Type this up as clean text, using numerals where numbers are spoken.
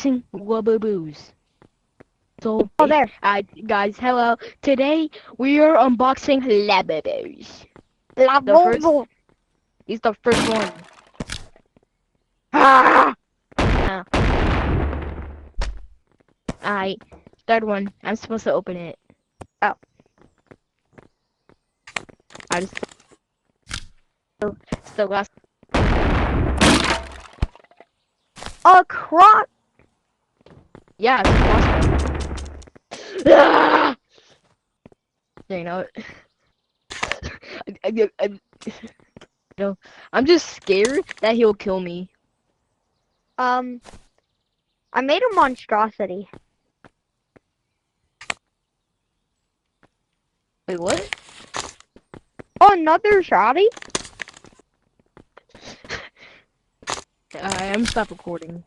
unboxing labobos. So, Oh, there. guys, hello. Today we are unboxing labobos. The first, Lavobo. he's the first one. Ah! Uh, I, third one. I'm supposed to open it. Oh. I just still got. A croc. Yeah, it's awesome. You know, no, I'm just scared that he'll kill me. I made a monstrosity. Wait, what? Oh, another shotty? I'm stop recording.